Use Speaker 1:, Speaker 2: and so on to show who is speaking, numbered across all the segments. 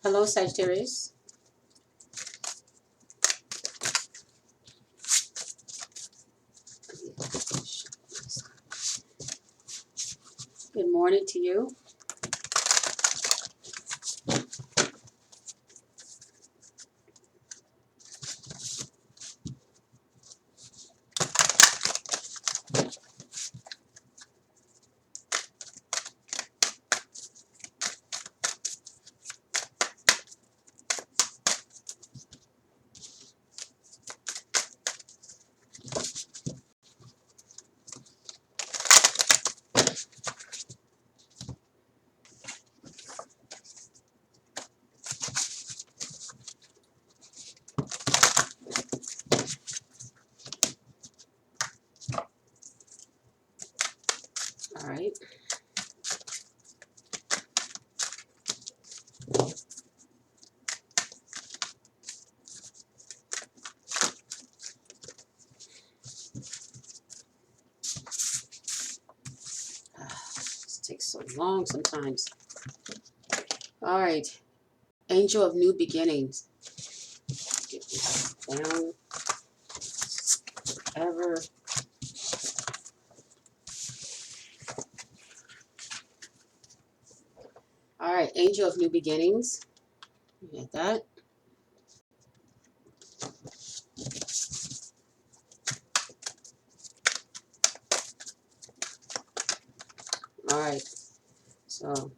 Speaker 1: Hello, Sagittarius. Good morning to you. All right. This takes so long sometimes. All right. Angel of New Beginnings. Get this down. Ever. All right. Angel of New Beginnings. Get that. All right. So.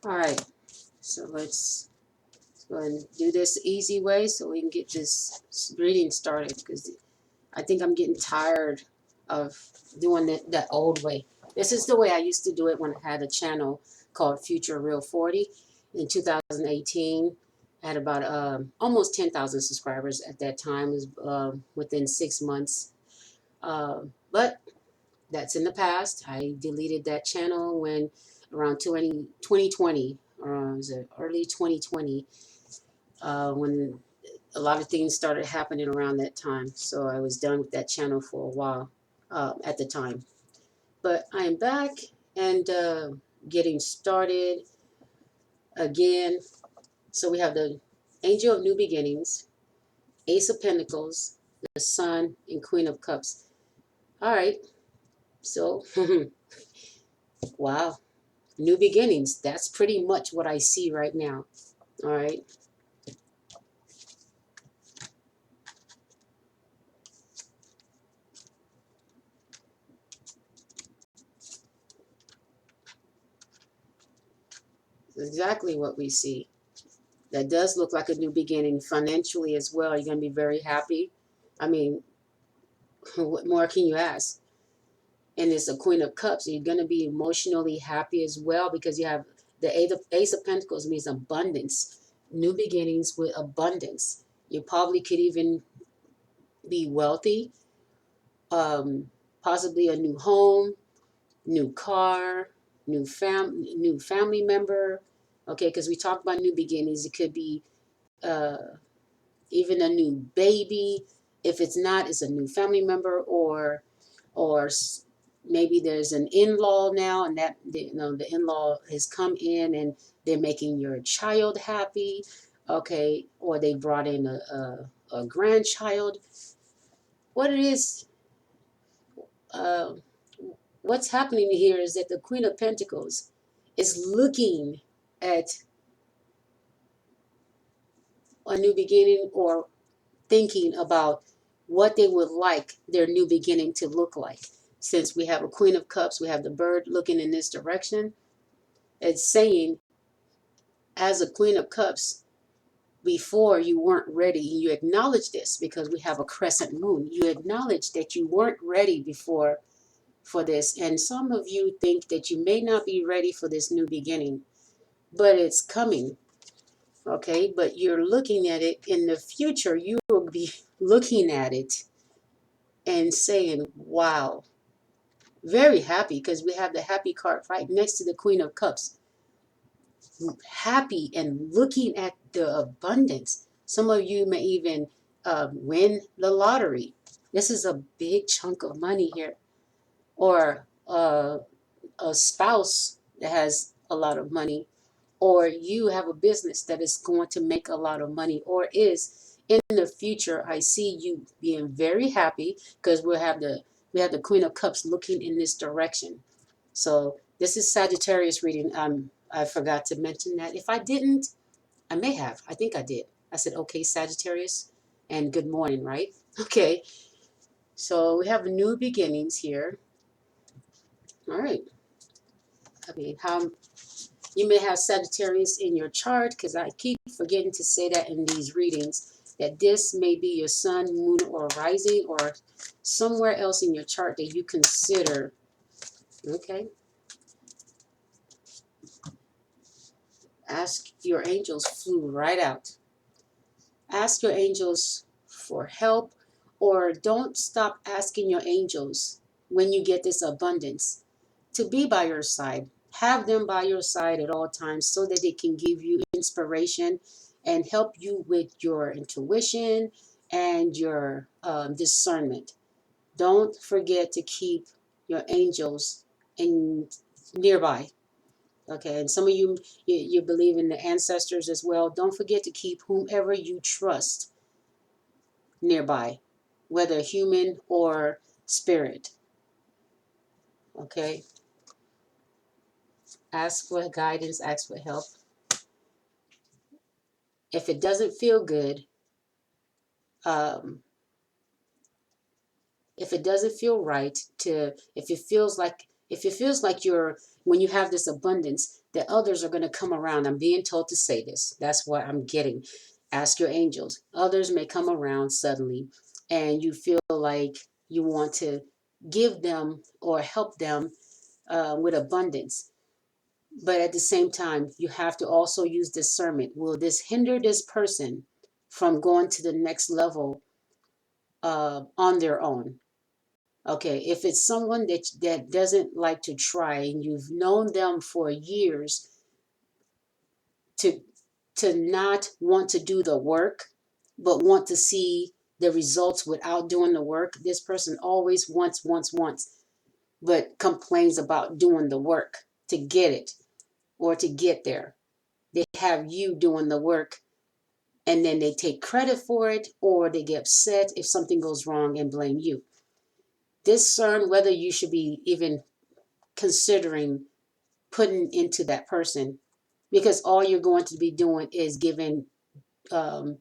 Speaker 1: All right. So let's go ahead and do this easy way so we can get this reading started, because I think I'm getting tired of doing it that old way. This is the way I used to do it when I had a channel called Future Real40 in 2018. I had about almost 10,000 subscribers at that time. It was within 6 months. But that's in the past. I deleted that channel when around 2020, or was it early 2020, when a lot of things started happening around that time. So I was done with that channel for a while at the time. But I am back and getting started again. So we have the Angel of New Beginnings, Ace of Pentacles, the Sun, and Queen of Cups. All right. So, wow. New beginnings. That's pretty much what I see right now. All right. Exactly what we see. That does look like a new beginning financially as well. You're going to be very happy. I mean, what more can you ask? And it's a Queen of Cups. You're going to be emotionally happy as well, because you have the Ace of Pentacles means abundance, new beginnings with abundance. You probably could even be wealthy, possibly a new home, new car, new family member. Okay, because we talked about new beginnings. It could be uh, even a new baby. If it's not, it's a new family member, or maybe there's an in-law now, and that the in-law has come in and they're making your child happy. Okay, or they brought in a grandchild. What it is, uh, what's happening here is that the Queen of Pentacles is looking at a new beginning, or thinking about what they would like their new beginning to look like. Since we have a Queen of Cups, we have the bird looking in this direction. It's saying, as a Queen of Cups, before you weren't ready. You acknowledge this because we have a crescent moon. You acknowledge that you weren't ready before for this. And some of you think that you may not be ready for this new beginning, but it's coming. Okay, but you're looking at it in the future, you will be looking at it and saying, wow, very happy, because we have the happy card right next to the Queen of Cups. Happy and looking at the abundance. Some of you may even win the lottery. This is a big chunk of money here. Or a spouse that has a lot of money, or you have a business that is going to make a lot of money, or is in the future. I see you being very happy because we have the Queen of Cups looking in this direction. So this is Sagittarius reading. I forgot to mention that. If I didn't, I may have. I think I did. I said, okay, Sagittarius, and good morning, right? Okay. So we have new beginnings here. All right. I mean, how you may have Sagittarius in your chart, because I keep forgetting to say that in these readings, that this may be your sun, moon, or rising, or somewhere else in your chart that you consider. Okay. Ask your angels, flew right out. Ask your angels for help, or don't stop asking your angels when you get this abundance to be by your side. Have them by your side at all times so that they can give you inspiration and help you with your intuition and your discernment. Don't forget to keep your angels in nearby. Okay, and some of you believe in the ancestors as well. Don't forget to keep whomever you trust nearby, whether human or spirit. Okay, ask for guidance, ask for help. If it doesn't feel good, um, if it doesn't feel right, if it feels like you're, when you have this abundance, that others are going to come around. I'm being told to say this. That's what I'm getting. Ask your angels. Others may come around suddenly, and you feel like you want to give them or help them with abundance. But at the same time, you have to also use discernment. Will this hinder this person from going to the next level on their own? Okay, if it's someone that doesn't like to try, and you've known them for years to not want to do the work, but want to see the results without doing the work, this person always wants, but complains about doing the work to get it or to get there. They have you doing the work, and then they take credit for it, or they get upset if something goes wrong and blame you. Discern whether you should be even considering putting into that person, because all you're going to be doing is giving um,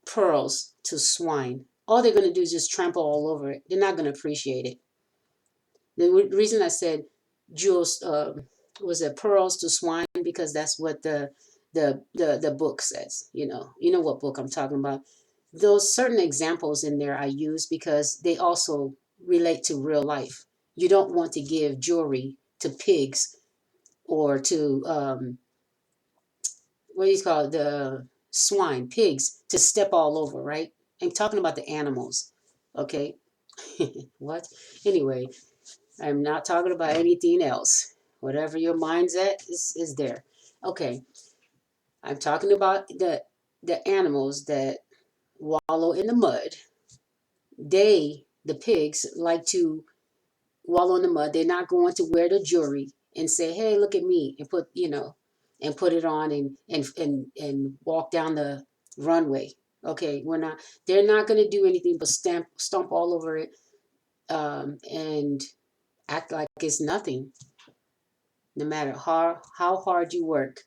Speaker 1: pearls to swine. All they're going to do is just trample all over it. They're not going to appreciate it. The reason I said jewels, was it pearls to swine, because that's what the book says. You know what book I'm talking about. Those certain examples in there I use because they also relate to real life. You don't want to give jewelry to pigs, or to what do you call it, the swine, pigs, to step all over, right? I'm talking about the animals. Okay. What? Anyway, I'm not talking about anything else. Whatever your mind's at is there. Okay. I'm talking about the animals that wallow in the mud. The pigs, like to wallow in the mud. They're not going to wear the jewelry and say, "Hey, look at me," and put it on and walk down the runway. Okay, we're not. They're not going to do anything but stomp all over it, and act like it's nothing. No matter how hard you work,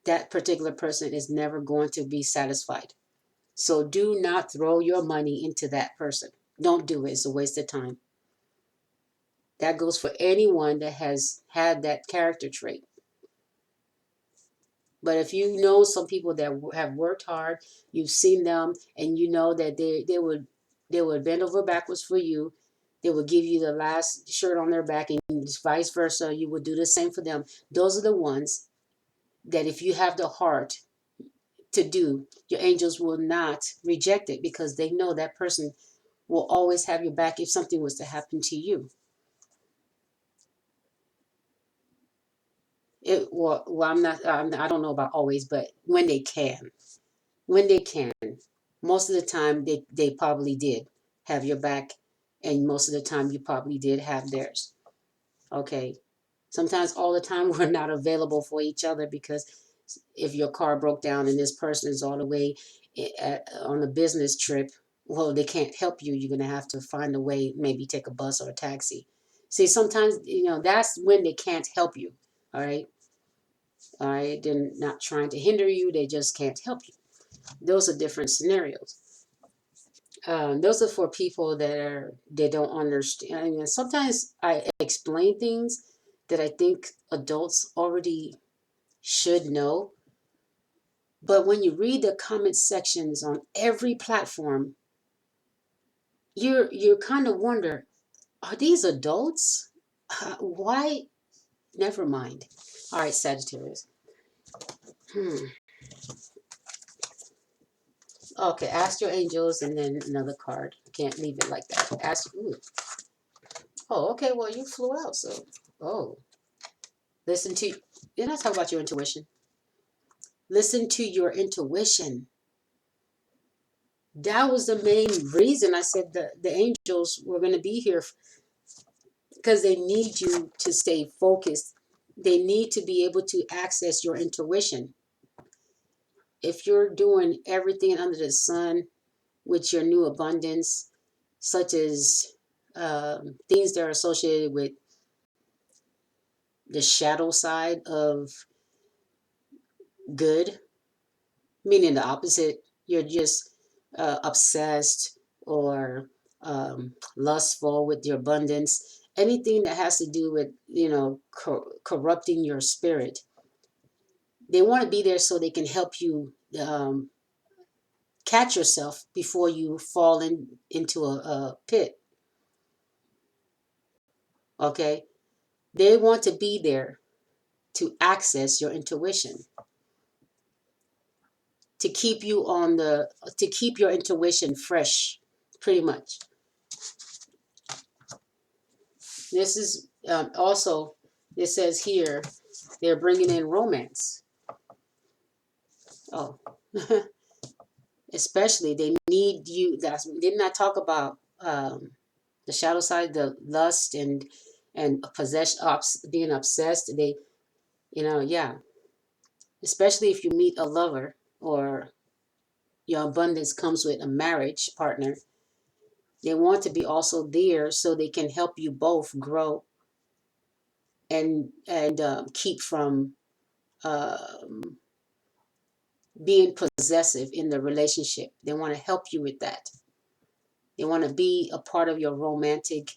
Speaker 1: that particular person is never going to be satisfied. So do not throw your money into that person. Don't do it. It's a waste of time. That goes for anyone that has had that character trait. But if you know some people that have worked hard, you've seen them, and you know that they would bend over backwards for you. They would give you the last shirt on their back, and vice versa. You would do the same for them. Those are the ones that if you have the heart to do, your angels will not reject it because they know that person will always have your back if something was to happen to you. I don't know about always, but when they can, most of the time they probably did have your back, and most of the time you probably did have theirs. Okay. Sometimes all the time we're not available for each other because if your car broke down and this person is all the way on a business trip, well, they can't help you. You're going to have to find a way, maybe take a bus or a taxi. See, sometimes, that's when they can't help you. All right. All right. They're not trying to hinder you. They just can't help you. Those are different scenarios. Those are for people they don't understand. I mean, sometimes I explain things that I think adults already should know. But when you read the comment sections on every platform, you kind of wonder, are these adults? Why? Never mind. All right, Sagittarius. Hmm. Okay, ask your angels and then another card. I can't leave it like that. Ask. Ooh. Oh, okay. Well, you flew out, so. Oh, listen to. Didn't I talk about your intuition? Listen to your intuition. That was the main reason I said the angels were going to be here because they need you to stay focused. They need to be able to access your intuition. If you're doing everything under the sun with your new abundance, such as things that are associated with the shadow side of good, meaning the opposite, you're just obsessed or lustful with your abundance, anything that has to do with, corrupting your spirit. They want to be there so they can help you catch yourself before you fall into a pit. Okay? They want to be there to access your intuition, to keep your intuition fresh, pretty much. This is also, it says here, they're bringing in romance. Oh, especially they need you. Didn't I talk about the shadow side, the lust and possession, being obsessed? Yeah. Especially if you meet a lover or your abundance comes with a marriage partner, they want to be also there so they can help you both grow and keep from um, being possessive in the relationship. They want to help you with that. They want to be a part of your romantic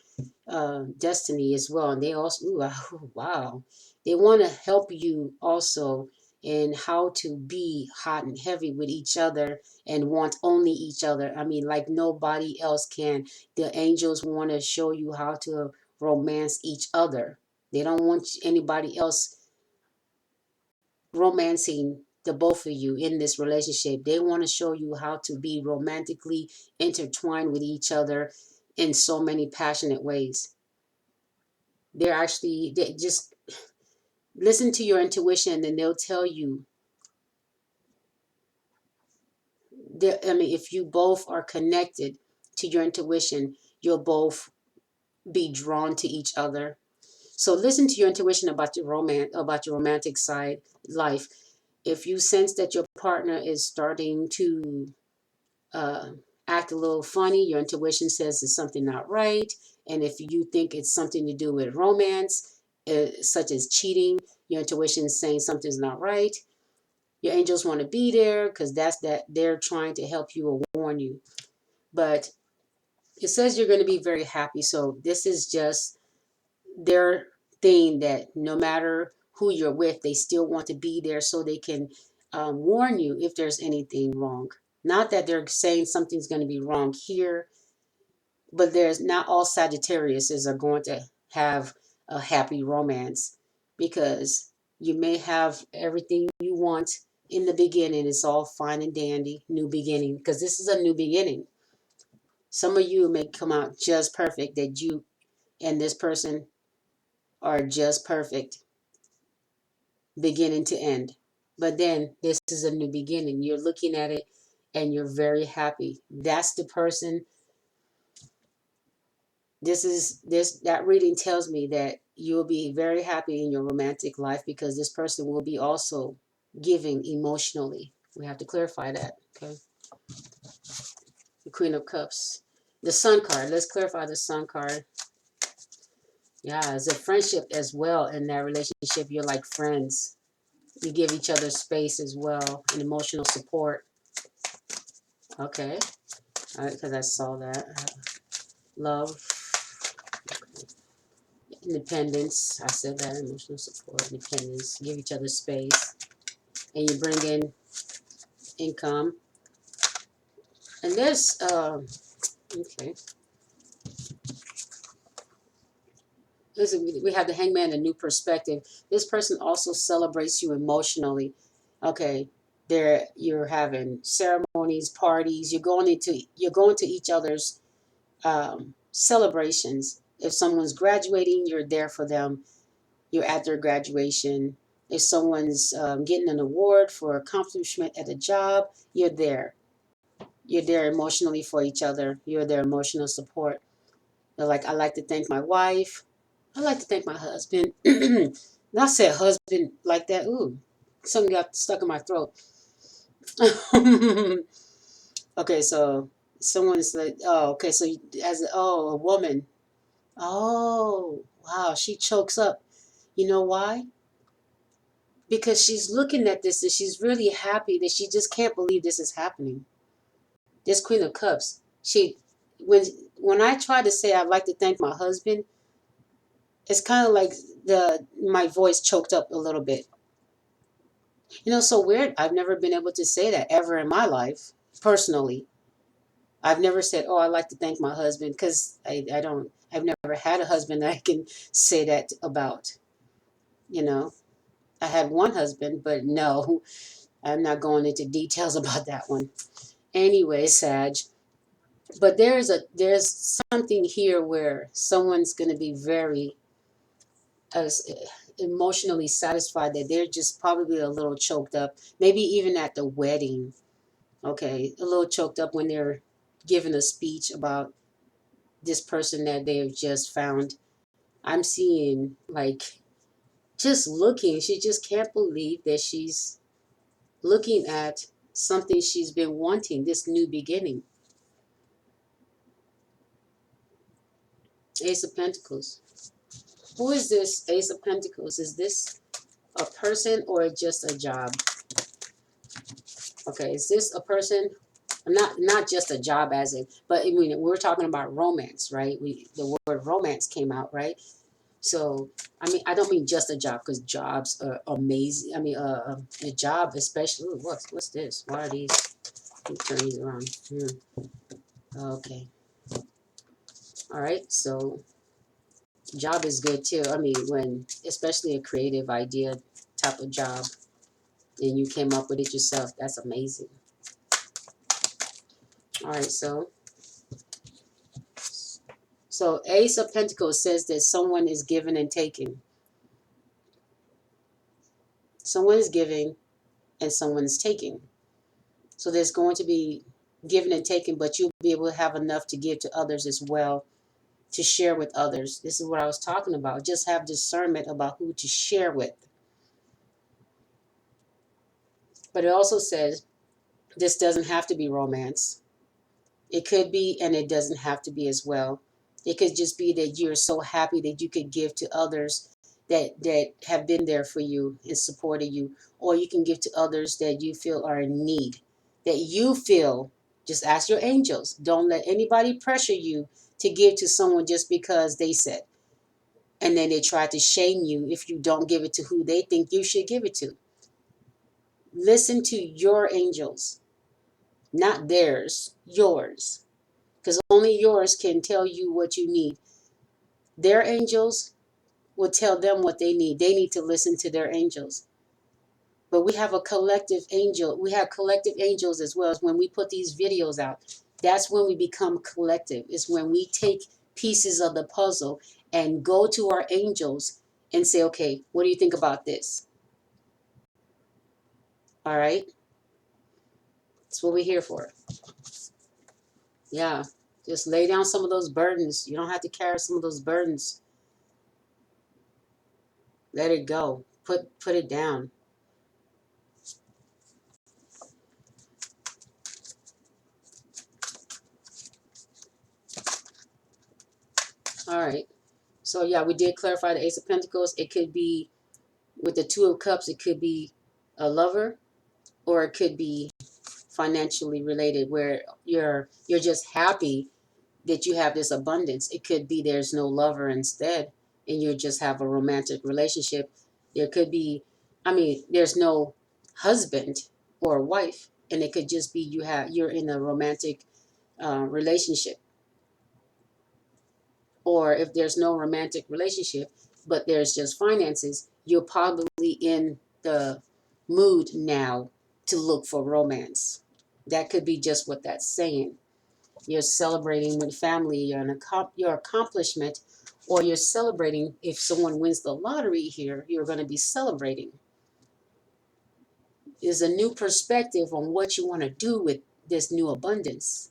Speaker 1: destiny as well. And they also, ooh, wow, they want to help you also in how to be hot and heavy with each other and want only each other. I mean, like nobody else can. The angels want to show you how to romance each other. They don't want anybody else romancing the both of you in this relationship. They want to show you how to be romantically intertwined with each other in so many passionate ways. They just listen to your intuition and they'll tell you. I mean, if you both are connected to your intuition, you'll both be drawn to each other. So listen to your intuition about about your romantic side life. If you sense that your partner is starting to uh, act a little funny, your intuition says there's something not right. And if you think it's something to do with romance, such as cheating, your intuition is saying something's not right. Your angels want to be there because that they're trying to help you or warn you. But it says you're going to be very happy. So this is just their thing that no matter who you're with, they still want to be there so they can warn you if there's anything wrong. Not that they're saying something's going to be wrong here, but there's not all Sagittariuses are going to have a happy romance because You may have everything you want in the beginning. It's all fine and dandy, new beginning, because this is a new beginning. Some of you may come out just perfect, that you and this person are just perfect, beginning to end. But then this is a new beginning. You're looking at it and you're very happy. That's the person. That reading tells me that you'll be very happy in your romantic life because this person will be also giving emotionally. We have to clarify that. Okay. The Queen of Cups. The Sun card. Let's clarify the Sun card. Yeah, it's a friendship as well in that relationship. You're like friends. You give each other space as well and emotional support. Okay. All right, because I saw that. Love, independence. I said that. Emotional support, independence. Give each other space. And you bring in income. And this, okay. Listen, we have the Hangman, a new perspective. This person also celebrates you emotionally. Okay, you're having ceremonies, parties. You're going to each other's celebrations. If someone's graduating, you're there for them. You're at their graduation. If someone's getting an award for accomplishment at a job, you're there. You're there emotionally for each other. You're their emotional support. They're like, I like to thank my wife. I like to thank my husband. And I said husband like that. Ooh, something got stuck in my throat. Okay, so someone's like, oh, okay, so a woman. Oh, wow, she chokes up. You know why? Because she's looking at this and she's really happy that she just can't believe this is happening. This Queen of Cups. When when I try to say I'd like to thank my husband, it's kind of like my voice choked up a little bit. So weird. I've never been able to say that ever in my life, personally. I've never said, "Oh, I'd like to thank my husband," because I don't. I've never had a husband that I can say that about. You know, I had one husband, but no, I'm not going into details about that one. Anyway, Sag. But there's something here where someone's going to be very as emotionally satisfied that they're just probably a little choked up. Maybe even at the wedding. Okay, a little choked up when they're giving a speech about this person that they've just found. I'm seeing like just looking. She just can't believe that she's looking at something she's been wanting. This new beginning. Ace of Pentacles. Who is this Ace of Pentacles? Is this a person or just a job? Okay, is this a person? Not just a job as in, but I mean we're talking about romance, right? The word romance came out, right? So I mean I don't mean just a job because jobs are amazing. I mean a job especially. Ooh, what's this? Why are these? Let me turn these around. Okay. All right. So job is good too. I mean when especially a creative idea type of job and you came up with it yourself, that's amazing. All right. So Ace of Pentacles says that someone is giving and taking. Someone is giving and someone is taking. So there's going to be giving and taking, but you'll be able to have enough to give to others as well, to share with others. This is what I was talking about. Just have discernment about who to share with. But it also says this doesn't have to be romance. It could be, and it doesn't have to be as well. It could just be that you're so happy that you could give to others that have been there for you and supported you, or you can give to others that you feel are in need, that you feel. Just ask your angels. Don't let anybody pressure you to give to someone just because they said, and then they try to shame you if you don't give it to who they think you should give it to. Listen to your angels, not theirs, yours, because only yours can tell you what you need. Their angels, will tell them what they need. They need to listen to their angels. But we have a collective angel. We have collective angels as well as when we put these videos out. That's when we become collective. It's when we take pieces of the puzzle and go to our angels and say, okay, what do you think about this? All right. That's what we're here for. Yeah. Just lay down some of those burdens. You don't have to carry some of those burdens. Let it go. Put it down. All right. So yeah, we did clarify the Ace of Pentacles. It could be with the Two of Cups. It could be a lover, or it could be financially related, where you're just happy that you have this abundance. It could be there's no lover instead, and you just have a romantic relationship. There could be, I mean, there's no husband or wife, and it could just be you're in a romantic relationship. Or if there's no romantic relationship, but there's just finances, you're probably in the mood now to look for romance. That could be just what that's saying. You're celebrating with family, your accomplishment, or you're celebrating if someone wins the lottery here, you're going to be celebrating. There's a new perspective on what you want to do with this new abundance.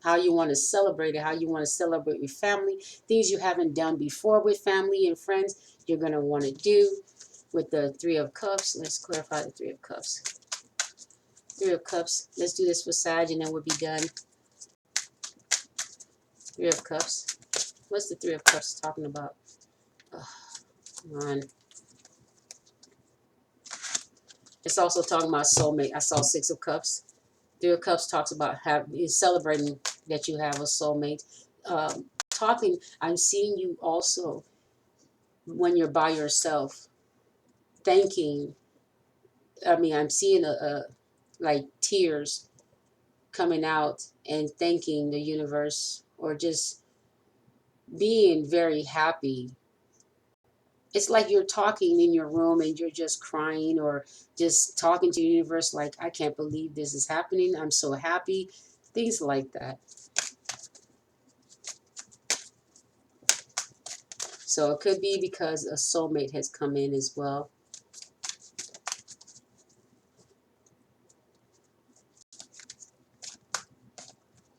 Speaker 1: How you want to celebrate it, how you want to celebrate with family, things you haven't done before with family and friends, you're going to want to do with the Three of Cups. Let's clarify the Three of Cups. Three of Cups. Let's do this for Sag and then we'll be done. Three of Cups. What's the Three of Cups talking about? Oh, come on. It's also talking about soulmate. I saw Six of Cups. Three of Cups talks about celebrating that you have a soulmate. I'm seeing you also when you're by yourself, thanking. I'm seeing like tears coming out and thanking the universe, or just being very happy. It's like you're talking in your room and you're just crying, or just talking to the universe like, I can't believe this is happening. I'm so happy. Things like that. So it could be because a soulmate has come in as well.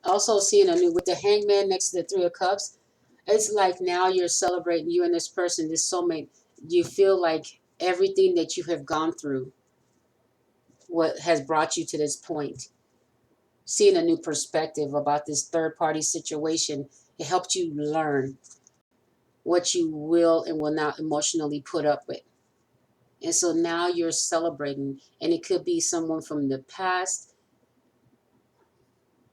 Speaker 1: Also seeing a new, with the Hangman next to the Three of Cups, it's like now you're celebrating, you and this person, this soulmate. You feel like everything that you have gone through, what has brought you to this point, seeing a new perspective about this third party situation, it helped you learn what you will and will not emotionally put up with. And so now you're celebrating, and it could be someone from the past,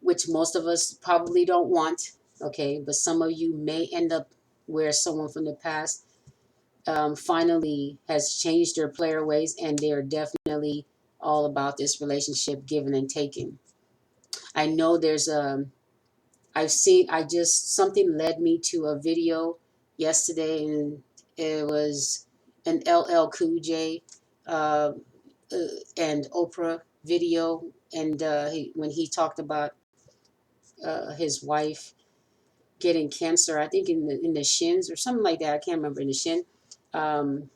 Speaker 1: which most of us probably don't want, okay? But some of you may end up where someone from the past finally has changed their player ways, and they're definitely all about this relationship giving and taking. I know there's something led me to a video yesterday, and it was an LL Cool J uh, and Oprah video, and when he talked about his wife getting cancer, I think in the shins or something like that. I can't remember, in the shin. Um,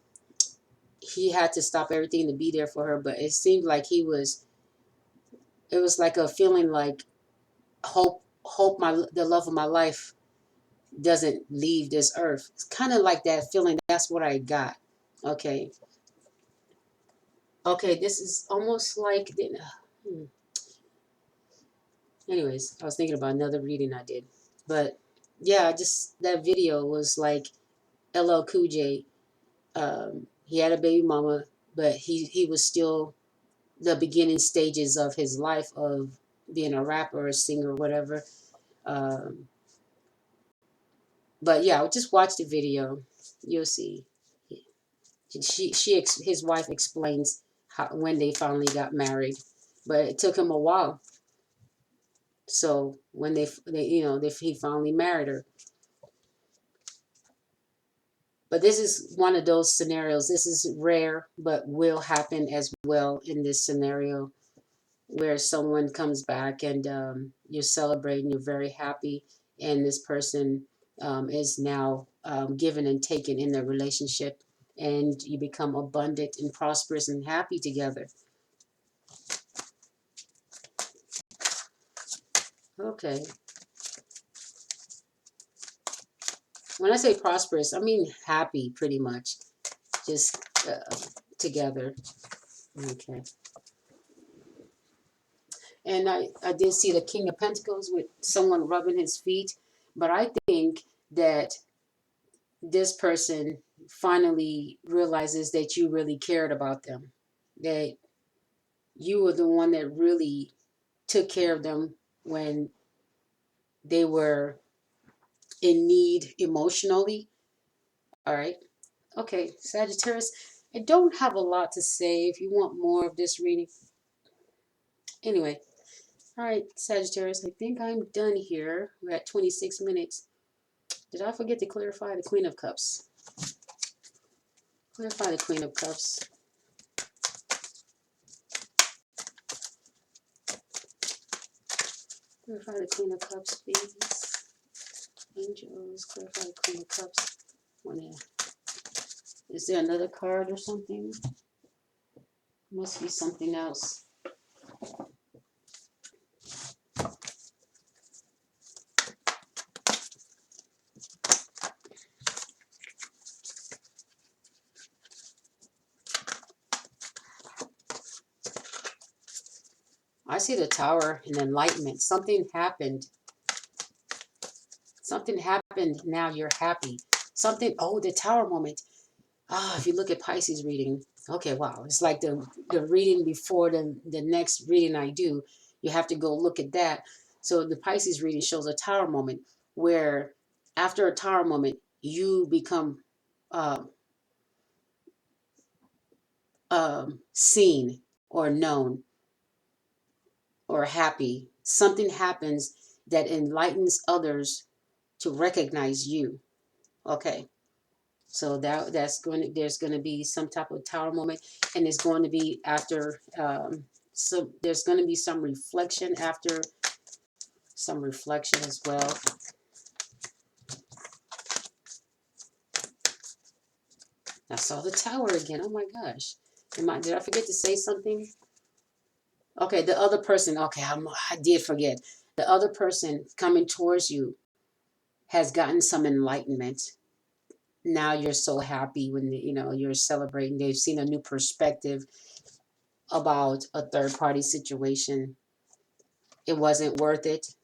Speaker 1: he had to stop everything to be there for her, but it seemed like it was like a feeling like hope the love of my life doesn't leave this earth. It's kind of like that feeling. That's what I got. Okay. Okay, this is almost like, anyways, I was thinking about another reading I did. But yeah, just that video was like LL Cool J. He had a baby mama, but he was still the beginning stages of his life of being a rapper, a singer, whatever. Um, but yeah, just watch the video. You'll see. His wife explains when they finally got married, but it took him a while. So when he finally married her. But this is one of those scenarios. This is rare, but will happen as well in this scenario where someone comes back and you're celebrating, you're very happy, and this person is now given and taken in the relationship, and you become abundant and prosperous and happy together. Okay. When I say prosperous, I mean happy, pretty much. Just together. Okay. And I did see the King of Pentacles with someone rubbing his feet. But I think that this person finally realizes that you really cared about them, that you were the one that really took care of them when they were in need emotionally. All right. Okay, Sagittarius, I don't have a lot to say. If you want more of this reading, anyway. All right, Sagittarius, I think I'm done here. We're at 26 minutes. Did I forget to clarify the Queen of Cups? Clarify the Queen of Cups. Clarify the Queen of Cups, please. Angels, clarify the Queen of Cups. Is there another card or something? Must be something else. I see the Tower and enlightenment. Something happened. Something happened. Now you're happy. Something, oh, the Tower moment. Ah, if you look at Pisces reading, okay, wow. It's like the reading before the next reading I do. You have to go look at that. So the Pisces reading shows a Tower moment where after a Tower moment, you become seen or known or happy. Something happens that enlightens others to recognize you. Okay. So that's going to, there's going to be some type of Tower moment, and it's going to be after so there's going to be some reflection after, some reflection as well. I saw the Tower again. Oh my gosh. Did I forget to say something? Okay, the other person. Okay, I did forget. The other person coming towards you has gotten some enlightenment. Now you're so happy when you're celebrating. They've seen a new perspective about a third party situation. It wasn't worth it.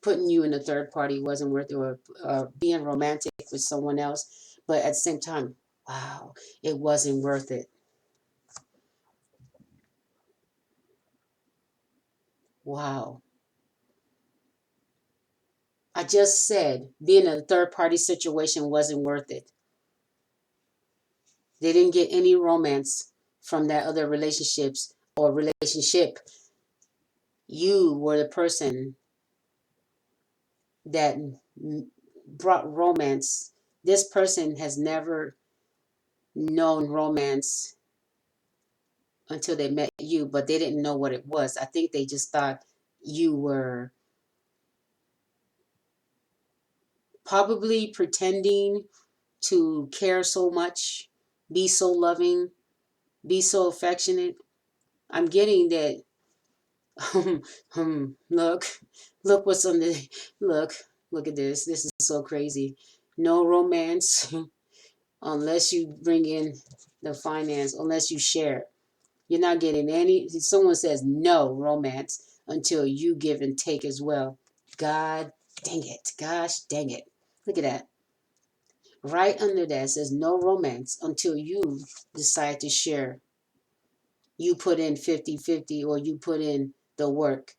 Speaker 1: Putting you in a third party wasn't worth it, or being romantic with someone else. But at the same time, wow, it wasn't worth it. Wow. I just said being in a third party situation wasn't worth it. They didn't get any romance from that other relationships or relationship. You were the person that brought romance. This person has never known romance until they met you, but they didn't know what it was. I think they just thought you were probably pretending to care so much, be so loving, be so affectionate. I'm getting that. Look, look what's on the look. Look at this. This is so crazy. No romance unless you bring in the finance, unless you share. You're not getting any. Someone says no romance until you give and take as well. God dang it. Gosh dang it. Look at that. Right under that says no romance until you decide to share. You put in 50-50, or you put in the work.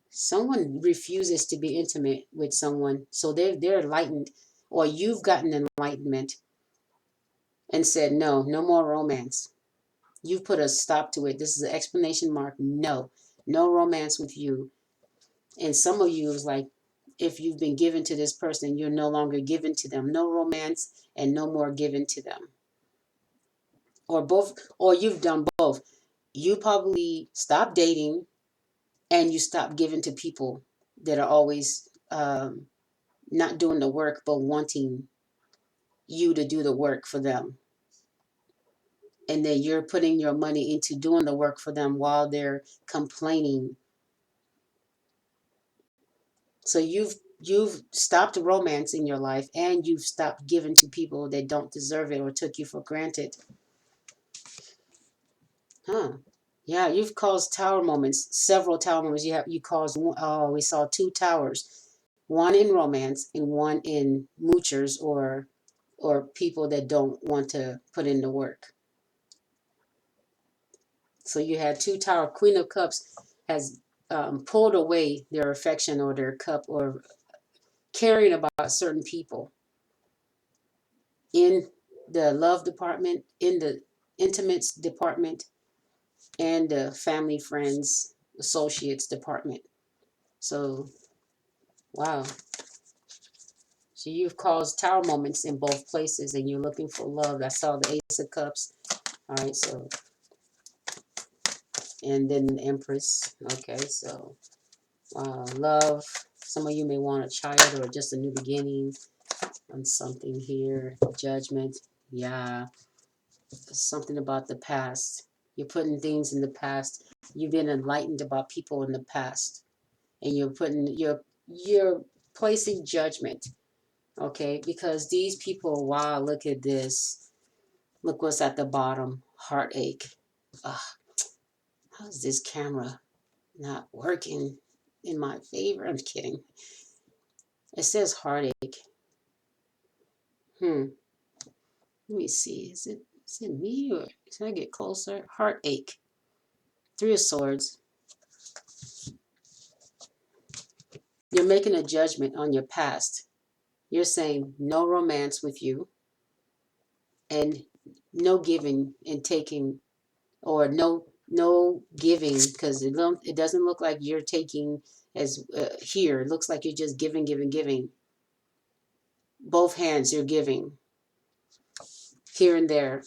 Speaker 1: Someone refuses to be intimate with someone, so they're enlightened, or you've gotten enlightenment and said no more romance. You've put a stop to it. This is an explanation mark. No romance with you. And some of you is like, if you've been given to this person, you're no longer given to them. No romance and no more given to them. Or both, or you've done both. You probably stop dating and you stop giving to people that are always not doing the work but wanting you to do the work for them. And then you're putting your money into doing the work for them while they're complaining. So you've stopped romance in your life, and you've stopped giving to people that don't deserve it or took you for granted. Huh. Yeah, you've caused tower moments, several tower moments. You caused oh, we saw two towers. One in romance and one in moochers or people that don't want to put in the work. So you had two tower. Queen of Cups has pulled away their affection or their cup or caring about certain people in the love department, in the intimates department, and the family, friends, associates department. So, wow. So you've caused tower moments in both places and you're looking for love. I saw the Ace of Cups. All right, so, and then the Empress. Okay, so, love. Some of you may want a child or just a new beginning on something here. Judgment. Yeah. Something about the past. You're putting things in the past. You've been enlightened about people in the past. And you're placing judgment. Okay, because these people, wow, look at this. Look what's at the bottom. Heartache. Ugh, how's this camera not working in my favor? I'm kidding. It says heartache. Let me see. Is it me or can I get closer? Heartache. Three of Swords. You're making a judgment on your past. You're saying no romance with you and no giving and taking, or no giving, because it doesn't look like you're taking as here. It looks like you're just giving. Both hands you're giving here and there,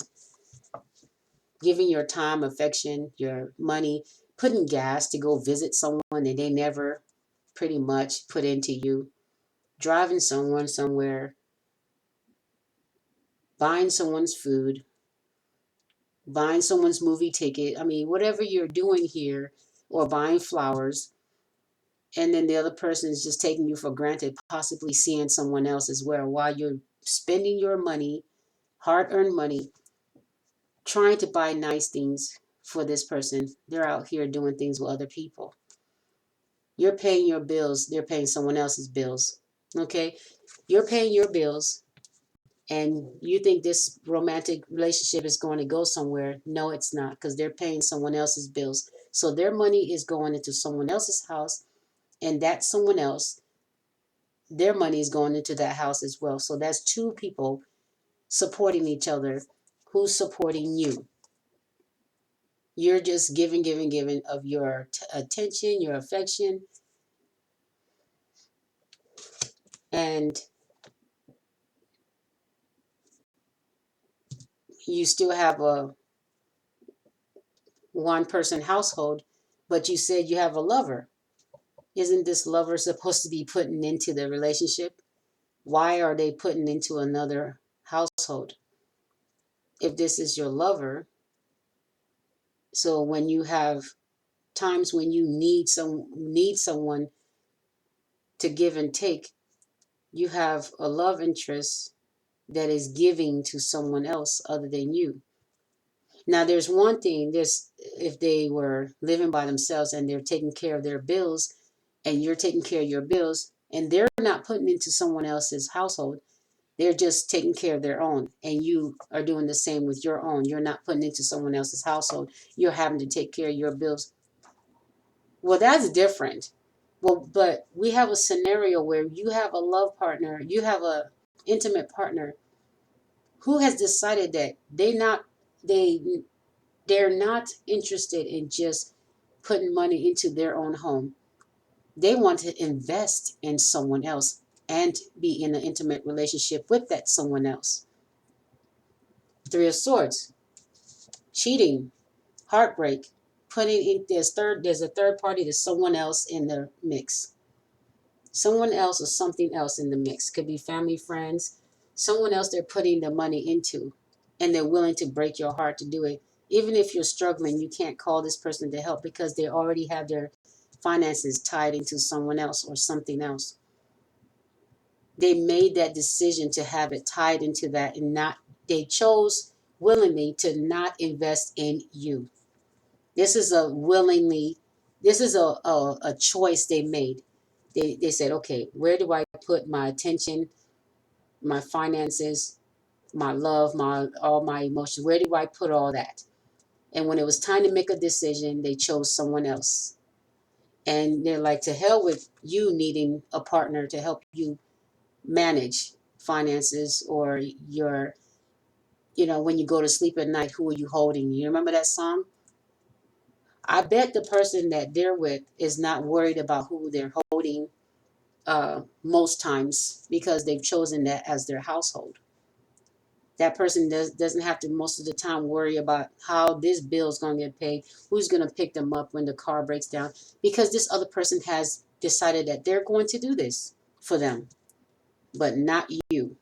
Speaker 1: giving your time, affection, your money, putting gas to go visit someone that they never pretty much put into you, driving someone somewhere, buying someone's food, buying someone's movie ticket. I mean, whatever you're doing here, or buying flowers, and then the other person is just taking you for granted, possibly seeing someone else as well while you're spending your money, hard-earned money, trying to buy nice things for this person. They're out here doing things with other people. You're paying your bills. They're paying someone else's bills. Okay? You're paying your bills, and you think this romantic relationship is going to go somewhere. No, it's not, because they're paying someone else's bills. So their money is going into someone else's house, and that someone else, their money is going into that house as well. So that's two people supporting each other. Who's supporting you? You're just giving of your attention, your affection, and you still have a one person household, but you said you have a lover. Isn't this lover supposed to be putting into the relationship? Why are they putting into another household? If this is your lover, so when you have times when you need someone to give and take, you have a love interest that is giving to someone else other than you. Now, there's one thing, there's if they were living by themselves and they're taking care of their bills and you're taking care of your bills and they're not putting into someone else's household, they're just taking care of their own, and you are doing the same with your own. You're not putting into someone else's household. You're having to take care of your bills. Well, that's different. Well, but we have a scenario where you have a love partner, you have a intimate partner who has decided that they they're not interested in just putting money into their own home. They want to invest in someone else and be in an intimate relationship with that someone else. Three of Swords, cheating, heartbreak, putting in there's a third party, there's someone else in the mix. Someone else or something else in the mix. Could be family, friends, someone else they're putting the money into, and they're willing to break your heart to do it. Even if you're struggling, you can't call this person to help because they already have their finances tied into someone else or something else. They made that decision to have it tied into that, and not, they chose willingly to not invest in you. This is a willingly, this is a choice they made. They said, okay, where do I put my attention, my finances, my love, my all my emotions? Where do I put all that? And when it was time to make a decision, they chose someone else. And they're like, to hell with you needing a partner to help you manage finances, or your, when you go to sleep at night, who are you holding? You remember that song? I bet the person that they're with is not worried about who they're holding most times, because they've chosen that as their household. That person doesn't have to most of the time worry about how this bill is going to get paid, who's going to pick them up when the car breaks down, because this other person has decided that they're going to do this for them, but not you.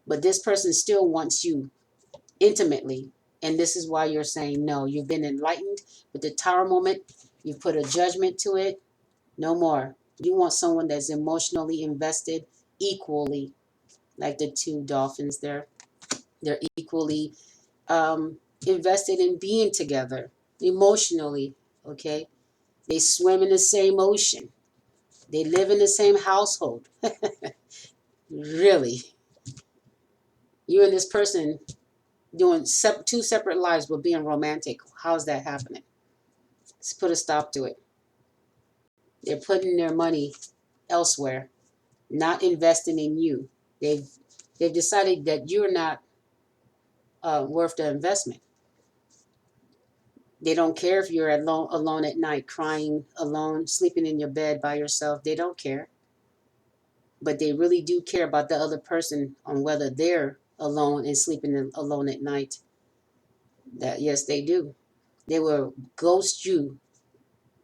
Speaker 1: But this person still wants you intimately. And this is why you're saying no. You've been enlightened with the Tower moment. You've put a judgment to it. No more. You want someone that's emotionally invested equally, like the two dolphins there. They're equally invested in being together emotionally. Okay. They swim in the same ocean. They live in the same household. Really. You and this person doing two separate lives but being romantic. How's that happening? Let's put a stop to it. They're putting their money elsewhere, not investing in you. They've decided that you're not worth the investment. They don't care if you're alone at night, crying alone, sleeping in your bed by yourself. They don't care. But they really do care about the other person, on whether they're alone and sleeping alone at night. That, yes, they do. They will ghost you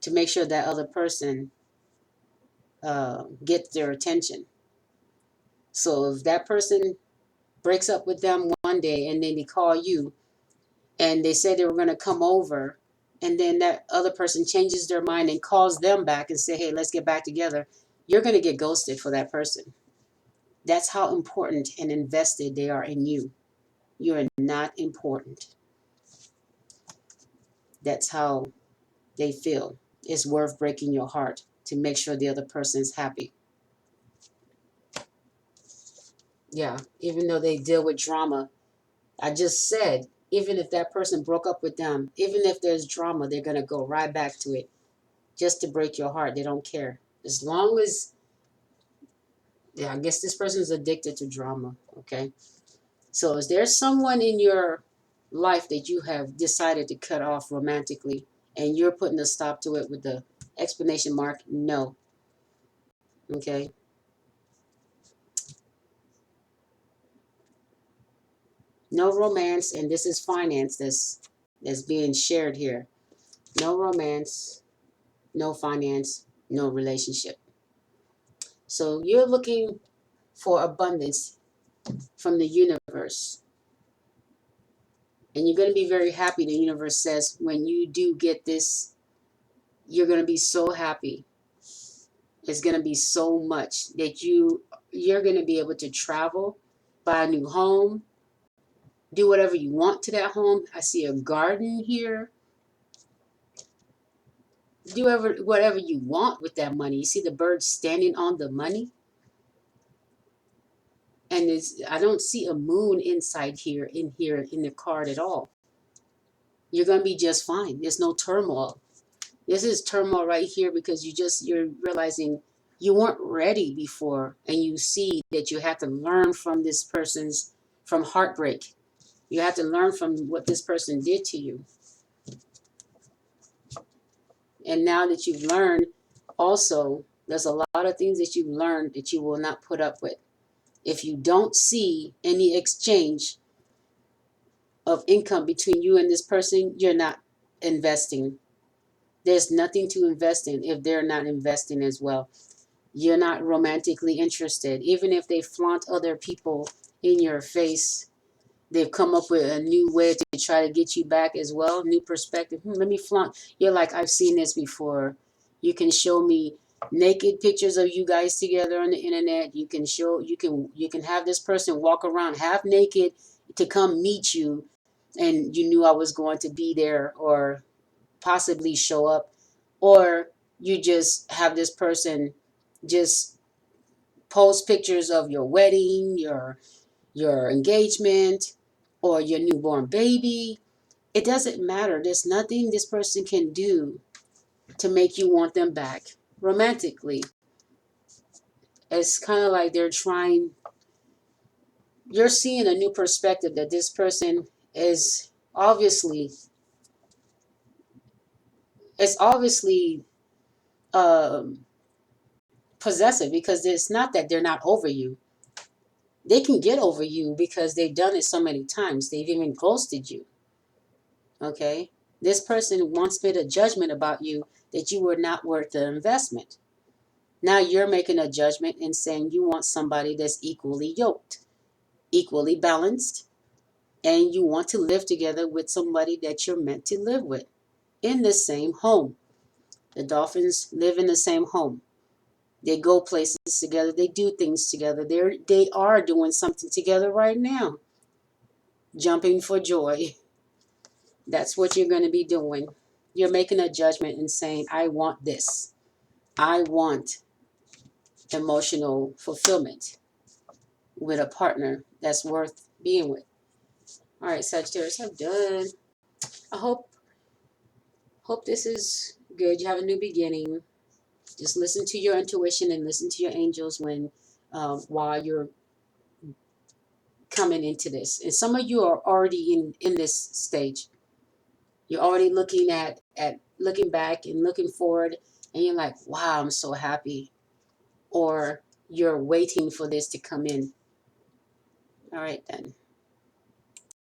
Speaker 1: to make sure that other person gets their attention. So if that person breaks up with them one day and then they call you and they say they were going to come over, and then that other person changes their mind and calls them back and say, hey, let's get back together, you're going to get ghosted for that person. That's how important and invested they are in you. You are not important. That's how they feel. It's worth breaking your heart to make sure the other person is happy. Yeah, even though they deal with drama, I just said, even if that person broke up with them, even if there's drama, they're going to go right back to it just to break your heart. They don't care. As long as, yeah, I guess this person is addicted to drama, okay? So is there someone in your life that you have decided to cut off romantically, and you're putting a stop to it with the explanation mark? No, okay? No romance, and this is finance that's being shared here. No romance, no finance, no relationship. So you're looking for abundance from the universe. And you're going to be very happy. The universe says when you do get this, you're going to be so happy. It's going to be so much that you're going to be able to travel, buy a new home, do whatever you want to that home. I see a garden here. Do whatever you want with that money. You see the birds standing on the money? And I don't see a moon inside here in the card at all. You're going to be just fine. There's no turmoil. This is turmoil right here because you're realizing you weren't ready before, and you see that you have to learn from from heartbreak. You have to learn from what this person did to you. And now that you've learned, Also, there's a lot of things that you learned that you will not put up with. If you don't see any exchange of income between you and this person, you're not investing. There's nothing to invest in if they're not investing as well. You're not romantically interested. Even if they flaunt other people in your face, they've come up with a new way to try to get you back as well. New perspective. Let me flaunt. You're like, I've seen this before. You can show me naked pictures of you guys together on the internet. You can show, you can have this person walk around half naked to come meet you, and you knew I was going to be there or possibly show up, or you just have this person just post pictures of your wedding, your engagement, or your newborn baby. It doesn't matter. There's nothing this person can do to make you want them back romantically. It's kind of like they're trying, you're seeing a new perspective that this person is obviously, it's obviously um, possessive, because it's not that they're not over you. They can get over you because they've done it so many times. They've even ghosted you. Okay? This person once made a judgment about you that you were not worth the investment. Now you're making a judgment and saying you want somebody that's equally yoked, equally balanced, and you want to live together with somebody that you're meant to live with in the same home. The dolphins live in the same home. They go places together. They do things together. They are doing something together right now. Jumping for joy. That's what you're going to be doing. You're making a judgment and saying, I want this. I want emotional fulfillment with a partner that's worth being with. All right, Sagittarius, I'm done. I hope this is good. You have a new beginning. Just listen to your intuition and listen to your angels when while you're coming into this. And some of you are already in this stage. You're already looking at looking back and looking forward, and you're like, wow, I'm so happy. Or you're waiting for this to come in. All right, then.